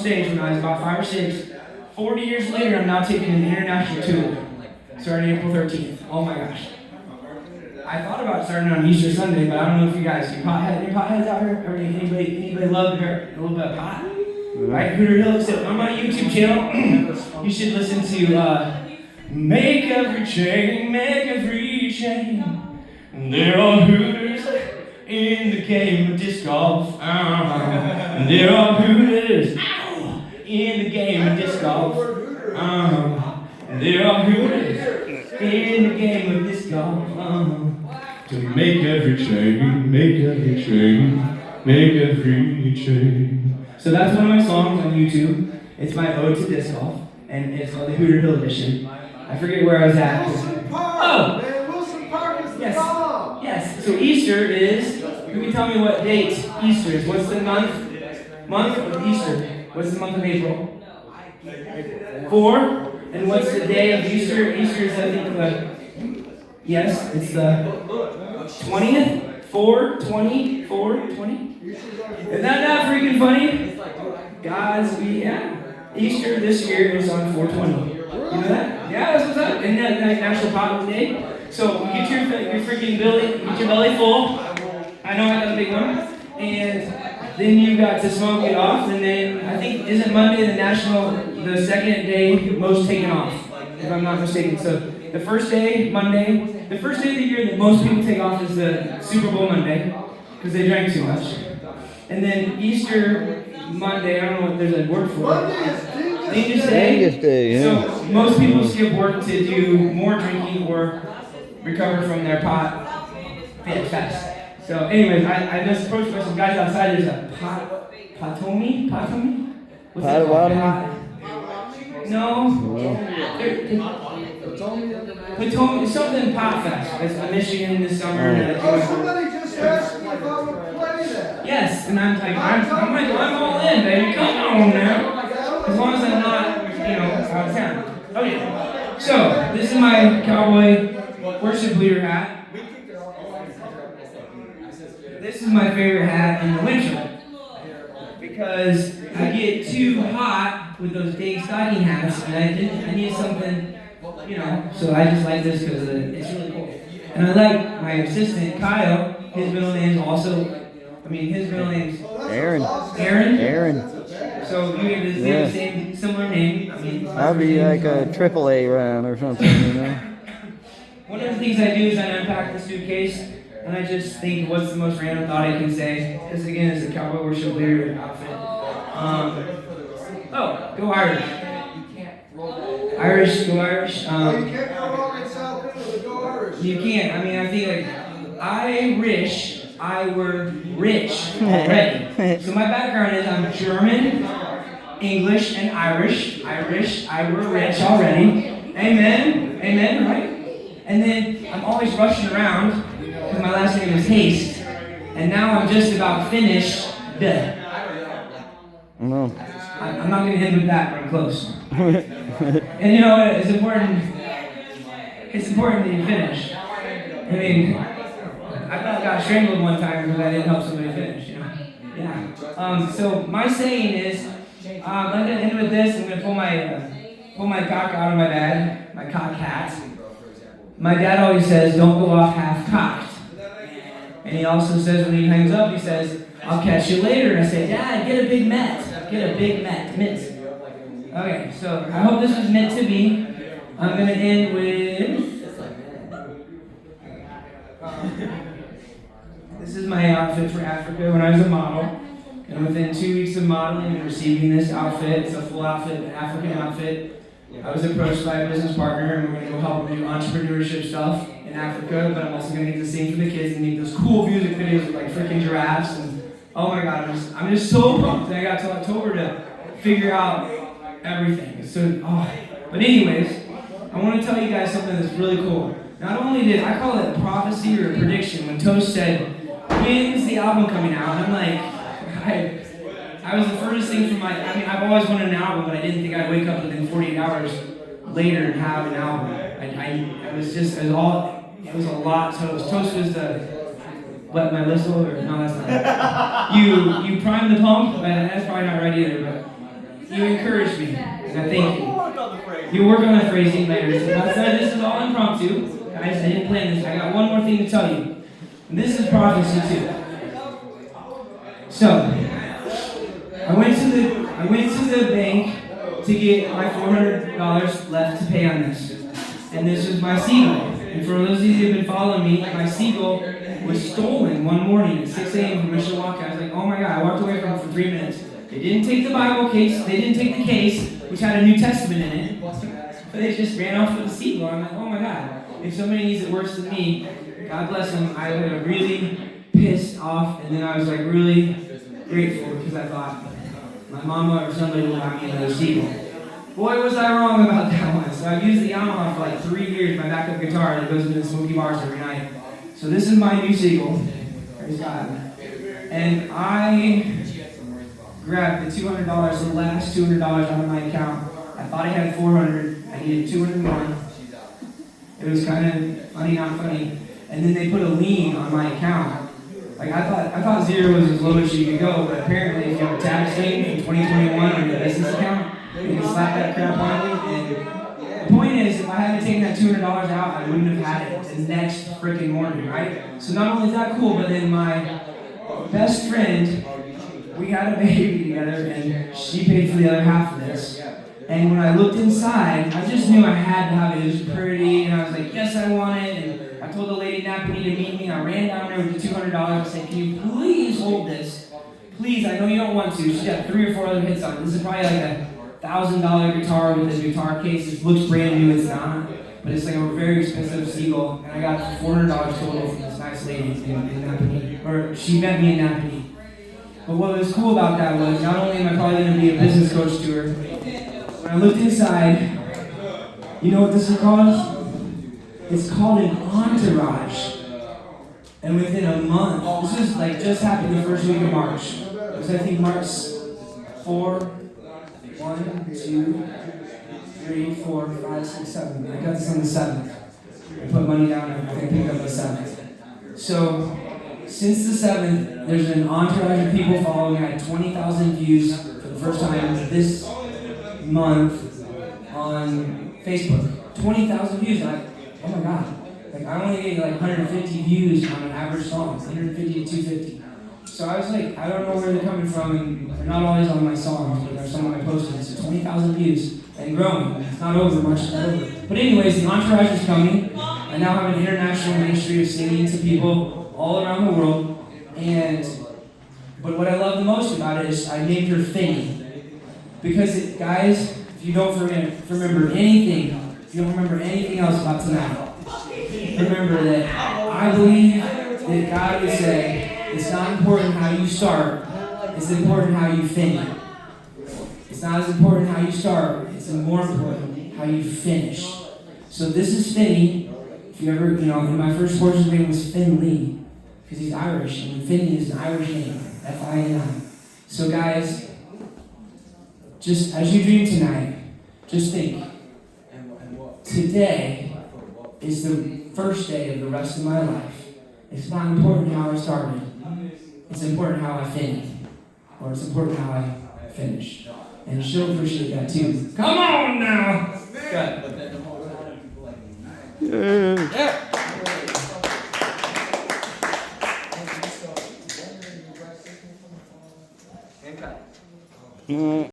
stage when I was about 5 or 6. 40 years later, I'm now taking an international tour, starting April 13th. Oh my gosh. I thought about starting on Easter Sunday, but I don't know if you guys, any potheads out here? Anybody love a little bit of pot? Right, Hooter Hill, so on my YouTube channel, you should listen to Make Every Chain, there are Hooters in the game of disc golf. There are Hooters in the game of disc golf. There are Hooters in the game of disc golf. To make every chain, make every chain, make every chain. So that's one of my songs on YouTube. It's my ode to disc golf, and it's called the Hooter Hill Edition. I forget where I was at. Wilson Park, oh! Man, Wilson Park is the bomb. Yes, so Easter is, you can tell me what date Easter is. What's the month of Easter? What's the month of April? 4. And what's the day of Easter? Easter is, I think, yes, it's the 20th? 4/20? 4/20? Isn't that not freaking funny? Guys, Easter this year is on 4/20. You know that? Yeah, that's what's up. Isn't that National Pot Day? So get your freaking get your belly full. I know I got a big one. And then you got to smoke it off. And then I think, isn't Monday the second day most taken off? If I'm not mistaken. So the first day, Monday, the first day of the year that most people take off is the Super Bowl Monday. Because they drank too much. And then Easter Monday, I don't know what there's a word for it. Dingus Day, yeah. So most people skip work to do more drinking or recover from their pot fest. So anyways, I just approached by some guys outside. There's a Potawatomi? What's that called? No. Potomac, something pot fest. It's Michigan this summer. Somebody just asked me if I would play that. Yes, and I'm like, I'm all in, baby. Come on now. As long as I'm not, out of town. Okay. So, this is my cowboy worship leader hat. This is my favorite hat in the winter. Because I get too hot with those dang stocking hats, and I need something, so I just like this because it's really cool. And I like my assistant, Kyle. His middle name's Aaron. Aaron? So you have the same, similar name. I'll be like a AAA round or something, One of the things I do is I unpack the suitcase, and I just think, what's the most random thought I can say? This again is a cowboy worship leader outfit. Go Irish. Go Irish. You can't go wrong in South Philly, go Irish. You can't. I think I wish I were rich already. So my background is I'm German, English, and Irish. I wish I were rich already. Amen, right? And then I'm always rushing around because my last name is Haste. And now I'm just about finished. No. I'm not going to end with that, but I'm close. And you know what? It's important that you finish. I thought I got strangled one time because I didn't help somebody finish, Yeah. So my saying is, I'm going to end with this. I'm going to pull my cock out of my bag, my cock hat. My dad always says, don't go off half-cocked. And he also says when he hangs up, he says, I'll catch you later. And I say, Dad, get a big Met. Mitts. Okay, so I hope this was meant to be. I'm going to end with... This is my outfit for Africa when I was a model. And within 2 weeks of modeling and receiving this outfit, it's a full outfit, an African outfit, I was approached by a business partner, and we're going to go help them do entrepreneurship stuff in Africa, but I'm also going to get to sing for the kids and make those cool music videos with like freaking giraffes. And oh my God, I'm just so pumped. And I got till October to figure out everything. But anyways, I want to tell you guys something that's really cool. Not only did I call it a prophecy or a prediction when Toast said, when's the album coming out? And I'm like, I was the furthest thing from I've always wanted an album, but I didn't think I'd wake up within 48 hours later and have an album. It was a lot. Toast was wet my whistle, or no, that's not right. You prime the pump, that's probably not right either, but you encouraged me, and I thank you. You work on the phrasing later. So that's why this is all impromptu. Guys, I didn't plan this. I got one more thing to tell you. And this is prophecy too. So, I went to the bank to get my $400 left to pay on this. And this was my seagull. And for those of you who have been following me, my seagull was stolen one morning at 6 a.m. from Mishawaka. I was like, oh my God, I walked away from it for 3 minutes. They didn't take the Bible case, they didn't take the case, which had a New Testament in it, but they just ran off with the seagull. I'm like, oh my God, if somebody needs it worse than me, God bless them. I got really pissed off, and then I was like really grateful because I thought my mama or somebody will have me another seagull. Boy, was I wrong about that one. So I've used the Yamaha for like 3 years, my backup guitar that goes into the smoky bars every night. So this is my new seagull. Praise God. And I grabbed the $200, the last $200 out of my account. I thought I had $400. I needed $200 more. It was kind of funny, not funny. And then they put a lien on my account. Like I thought zero was as low as you could go, but apparently if you have a tax lien in 2021 on your business account, you can slap that crap on you. And the point is, if I hadn't taken that $200 out, I wouldn't have had it the next freaking morning, right? So not only is that cool, but then my best friend, we had a baby together, and she paid for the other half of this. And when I looked inside, I just knew I had to have it. It was pretty, and I was like, yes, I want it. And I told the lady Napanee to meet me. I ran down there with the $200. I said, can you please hold this? Please, I know you don't want to. She's got 3 or 4 other hits on it. This is probably like a $1,000 guitar with a guitar case. It looks brand new, it's not. But it's like a very expensive seagull. And I got $400 total from this nice lady in Napanee. Or she met me in Napanee. But what was cool about that was, not only am I probably going to be a business coach to her, when I looked inside, you know what this is called? It's called an entourage. And within a month, this is like just happened the first week of March. It was I think March 4, 1, 2, 3, 4, 5, 6, 7. I got this on the 7th. I put money down and I picked up the 7th. So, since the 7th, there's an entourage of people following. I had 20,000 views for the first time this month on Facebook. 20,000 views. Oh my God. Like I only get like 150 views on an average song, 150 to 250. So I was like, I don't know where they're coming from, and they're not always on my songs, but they're some of my postings. So 20,000 views and growing. It's not over, much is not over. But anyways, the entourage is coming. I now have an international ministry of singing to people all around the world. But what I love the most about it is I named her Finny. Because guys, if you don't remember anything, if you don't remember anything else about tonight, remember that I believe that God would say, it's not important how you start, it's important how you finish. It's not as important how you start, it's more important how you finish. So this is Finney. If you ever, my first horse's name was Finley, because he's Irish, and Finney is an Irish name, F-I-N-I. So guys, just as you dream tonight, just think, today is the first day of the rest of my life. It's not important how I started. It's important how I finish. Or it's important how I finish. And she'll appreciate that too. Come on now! Good. Yeah.